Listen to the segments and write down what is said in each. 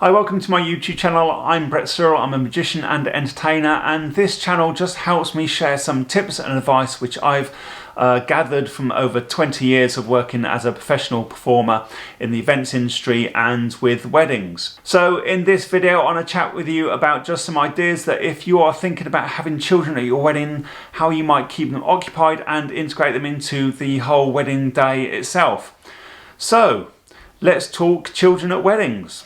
Hi, welcome to my YouTube channel. I'm Brettsirrell. I'm a magician and entertainer, and this channel just helps me share some tips and advice which I've gathered from over 20 years of working as a professional performer in the events industry and with weddings. So in this video I want to chat with you about just some ideas that if you are thinking about having children at your wedding, how you might keep them occupied and integrate them into the whole wedding day itself. So let's talk children at weddings.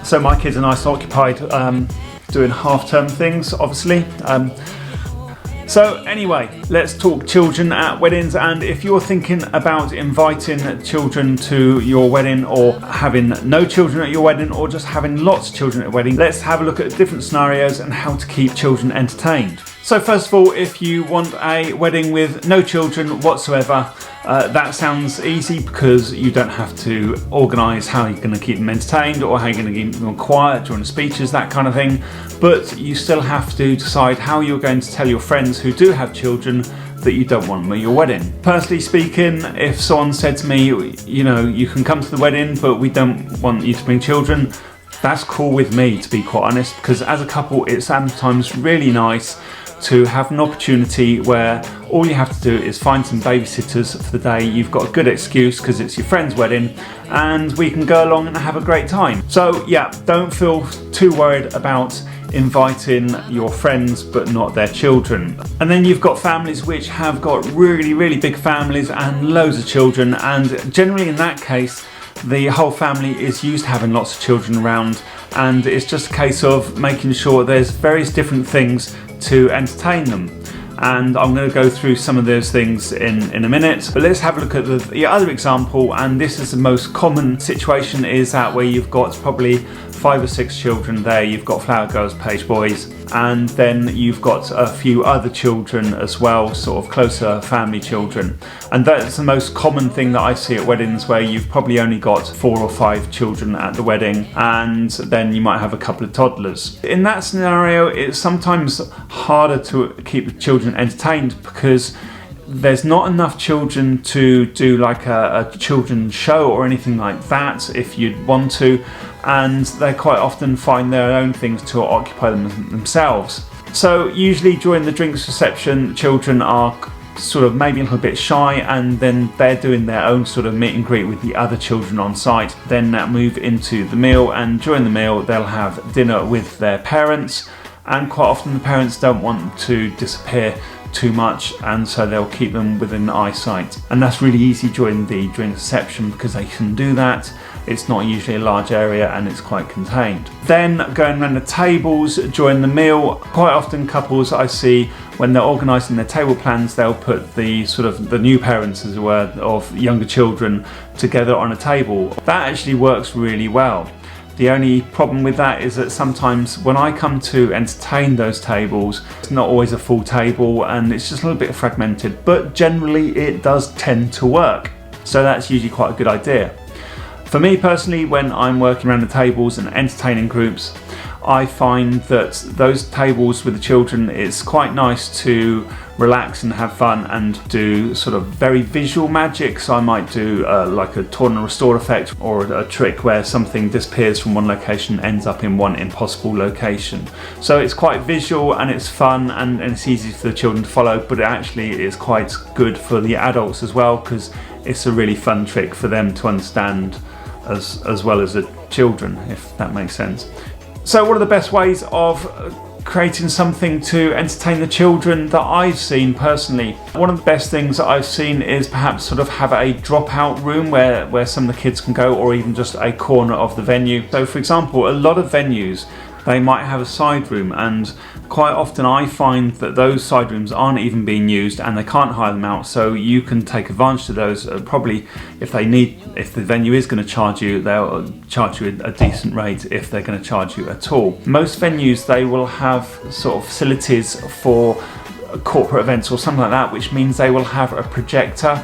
So my kids are nice and occupied doing half-term things, obviously. So anyway, let's talk children at weddings, and if you're thinking about inviting children to your wedding, or having no children at your wedding, or just having lots of children at a wedding, let's have a look at different scenarios and how to keep children entertained. So first of all, if you want a wedding with no children whatsoever, that sounds easy because you don't have to organise how you're going to keep them entertained or how you're going to keep them quiet during the speeches, that kind of thing. But you still have to decide how you're going to tell your friends who do have children that you don't want them at your wedding. Personally speaking, if someone said to me, you know, you can come to the wedding but we don't want you to bring children, that's cool with me, to be quite honest, because as a couple it's sometimes really nice to have an opportunity where all you have to do is find some babysitters for the day. You've got a good excuse because it's your friend's wedding and we can go along and have a great time. So yeah, don't feel too worried about inviting your friends but not their children. And then you've got families which have got really big families and loads of children, and generally in that case the whole family is used to having lots of children around, and it's just a case of making sure there's various different things to entertain them. And I'm going to go through some of those things in a minute, but let's have a look at the other example. And this is the most common situation, is that where you've got probably 5 or 6 children there. You've got flower girls, page boys, and then you've got a few other children as well, sort of closer family children. And that's the most common thing that I see at weddings, where you've probably only got 4 or 5 children at the wedding, and then you might have a couple of toddlers. In that scenario, it's sometimes harder to keep children entertained because there's not enough children to do like a children's show or anything like that if you'd want to, and they quite often find their own things to occupy themselves. So usually during the drinks reception, children are sort of maybe a little bit shy, and then they're doing their own sort of meet and greet with the other children on site. Then that move into the meal, and during the meal they'll have dinner with their parents, and quite often the parents don't want to disappear too much, and so they'll keep them within eyesight. And that's really easy during the drink reception because they can do that. It's not usually a large area and it's quite contained. Then going around the tables during the meal, quite often couples I see, when they're organising their table plans, they'll put the sort of the new parents, as it were, of younger children together on a table. That actually works really well. The only problem with that is that sometimes when I come to entertain those tables, it's not always a full table and it's just a little bit fragmented, but generally it does tend to work. So that's usually quite a good idea. For me personally, when I'm working around the tables and entertaining groups, I find that those tables with the children, it's quite nice to relax and have fun and do sort of very visual magic. So I might do like a torn and restore effect, or a trick where something disappears from one location, ends up in one impossible location. So it's quite visual and it's fun, and it's easy for the children to follow, but it actually is quite good for the adults as well, because it's a really fun trick for them to understand as well as the children, if that makes sense. So what are the best ways of creating something to entertain the children that I've seen personally. One of the best things that I've seen is perhaps sort of have a dropout room where some of the kids can go, or even just a corner of the venue. So for example, a lot of venues, they might have a side room, and quite often I find that those side rooms aren't even being used and they can't hire them out, so you can take advantage of those. Probably if the venue is going to charge you, they'll charge you a decent rate if they're going to charge you at all. Most venues, they will have sort of facilities for corporate events or something like that, which means they will have a projector.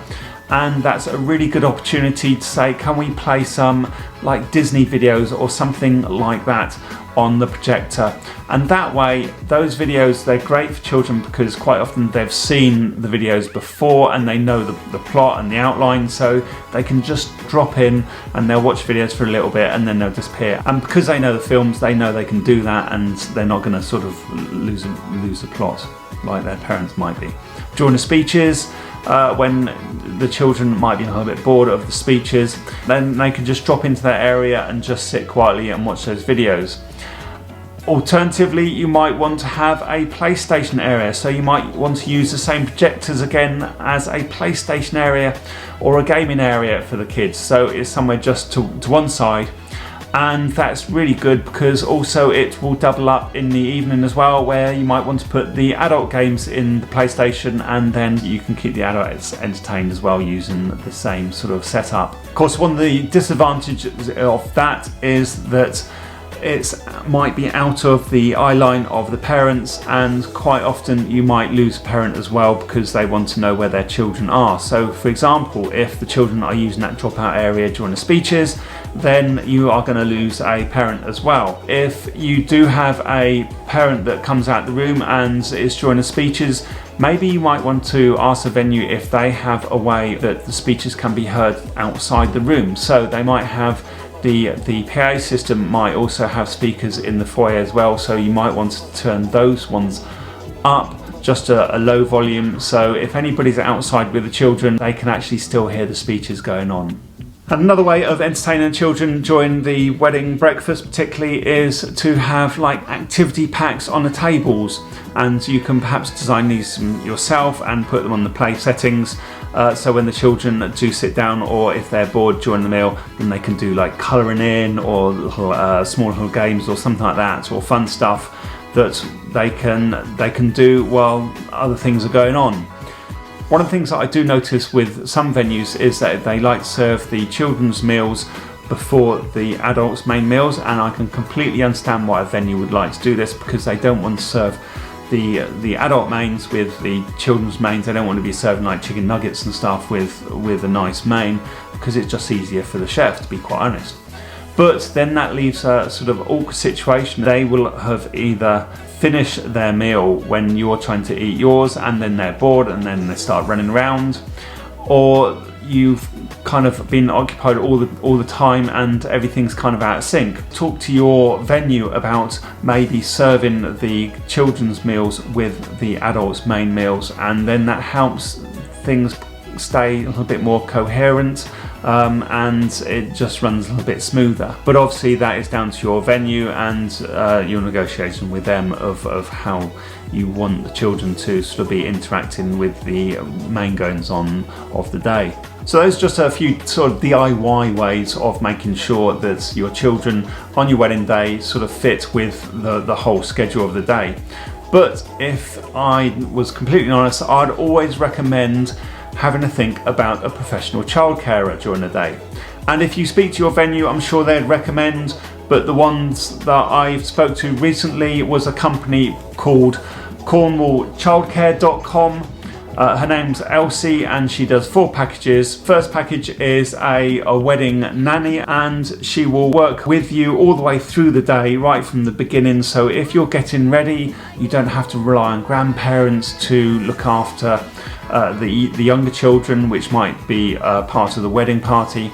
And that's a really good opportunity to say, can we play some like Disney videos or something like that on the projector? And that way, those videos, they're great for children because quite often they've seen the videos before and they know the plot and the outline, so they can just drop in and they'll watch videos for a little bit and then they'll disappear. And because they know the films, they know they can do that, and they're not going to sort of lose the plot like their parents might be. During the speeches, when the children might be a little bit bored of the speeches, then they can just drop into that area and just sit quietly and watch those videos. Alternatively, you might want to have a PlayStation area, so you might want to use the same projectors again as a PlayStation area or a gaming area for the kids, so it's somewhere just to one side. And that's really good because also it will double up in the evening as well, where you might want to put the adult games in the PlayStation, and then you can keep the adults entertained as well using the same sort of setup. Of course, one of the disadvantages of that is that it might be out of the eye line of the parents, and quite often you might lose a parent as well because they want to know where their children are. So for example, if the children are using that dropout area during the speeches, then you are going to lose a parent as well. If you do have a parent that comes out the room and is during the speeches, maybe you might want to ask the venue if they have a way that the speeches can be heard outside the room. So they might have the PA system might also have speakers in the foyer as well, so you might want to turn those ones up just a low volume, so if anybody's outside with the children, they can actually still hear the speeches going on. And another way of entertaining children during the wedding breakfast particularly is to have like activity packs on the tables, and you can perhaps design these yourself and put them on the play settings, so when the children do sit down, or if they're bored during the meal, then they can do like colouring in or small little games or something like that, or fun stuff that they can do while other things are going on. One of the things that I do notice with some venues is that they like to serve the children's meals before the adults' main meals, and I can completely understand why a venue would like to do this, because they don't want to serve the adult mains with the children's mains. They don't want to be serving like chicken nuggets and stuff with a nice main, because it's just easier for the chef, to be quite honest. But then that leaves a sort of awkward situation. They will have either finished their meal when you're trying to eat yours, and then they're bored and then they start running around, or you've kind of been occupied all the time and everything's kind of out of sync. Talk to your venue about maybe serving the children's meals with the adults' main meals, and then that helps things stay a little bit more coherent, and it just runs a little bit smoother. But obviously that is down to your venue and your negotiation with them of how you want the children to sort of be interacting with the main goings on of the day. So those are just a few sort of DIY ways of making sure that your children on your wedding day sort of fit with the whole schedule of the day. But if I was completely honest, I'd always recommend having a think about a professional childcarer during the day. And if you speak to your venue, I'm sure they'd recommend, but the ones that I've spoke to recently was a company called childcare.com. Her name's Elsie, and she does 4 packages. First package is a wedding nanny, and she will work with you all the way through the day, right from the beginning. So if you're getting ready, you don't have to rely on grandparents to look after the younger children, which might be part of the wedding party.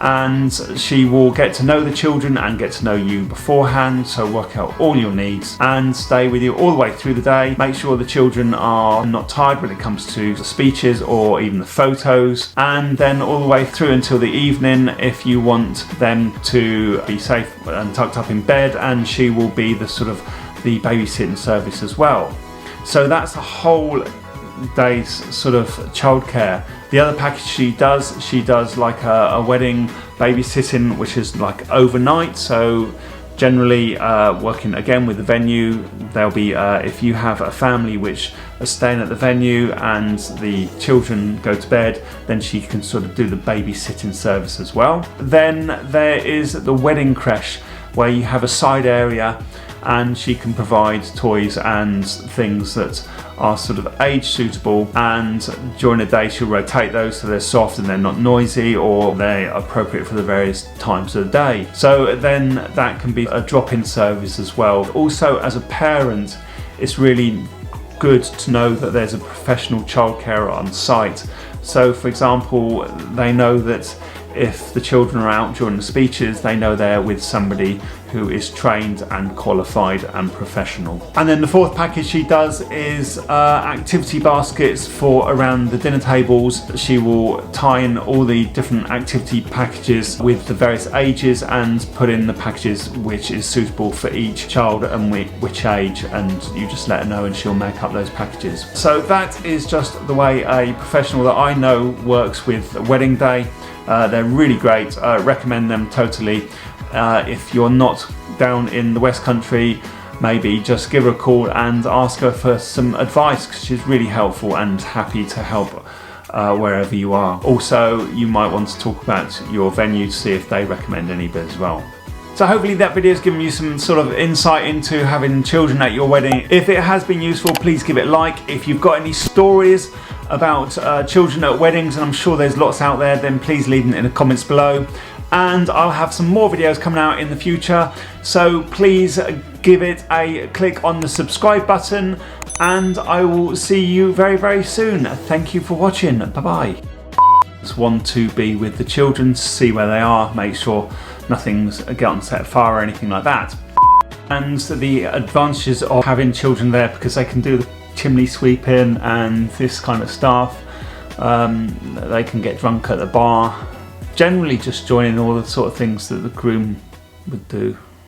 And she will get to know the children and get to know you beforehand, so work out all your needs and stay with you all the way through the day. Make sure the children are not tired when it comes to the speeches or even the photos, and then all the way through until the evening if you want them to be safe and tucked up in bed, and she will be the sort of the babysitting service as well. So that's a whole day's sort of childcare. The other package she does like a wedding babysitting, which is like overnight. So generally working again with the venue, there'll be if you have a family which are staying at the venue and the children go to bed, then she can sort of do the babysitting service as well. Then there is the wedding creche, where you have a side area and she can provide toys and things that are sort of age suitable, and during the day she'll rotate those so they're soft and they're not noisy, or they're appropriate for the various times of the day. So then that can be a drop-in service as well. Also, as a parent, it's really good to know that there's a professional childcarer on site. So for example, they know that if the children are out during the speeches, they know they're with somebody who is trained and qualified and professional. And then the fourth package she does is activity baskets for around the dinner tables. She will tie in all the different activity packages with the various ages and put in the packages which is suitable for each child and which age, and you just let her know and she'll make up those packages. So that is just the way a professional that I know works with Wedding Day. They're really great. Recommend them totally. If you're not down in the West Country, maybe just give her a call and ask her for some advice, because she's really helpful and happy to help wherever you are. Also, you might want to talk about your venue to see if they recommend any bit as well. So hopefully that video has given you some sort of insight into having children at your wedding. If it has been useful, please give it a like. If you've got any stories about children at weddings, and I'm sure there's lots out there, then please leave them in the comments below. And I'll have some more videos coming out in the future, so please give it a click on the subscribe button, and I will see you very, very soon. Thank you for watching. Bye bye. Just want to be with the children to see where they are, make sure nothing's gotten set fire or anything like that. And the advantages of having children there, because they can do the chimney sweeping and this kind of stuff. They can get drunk at the bar. Generally just joining all the sort of things that the groom would do.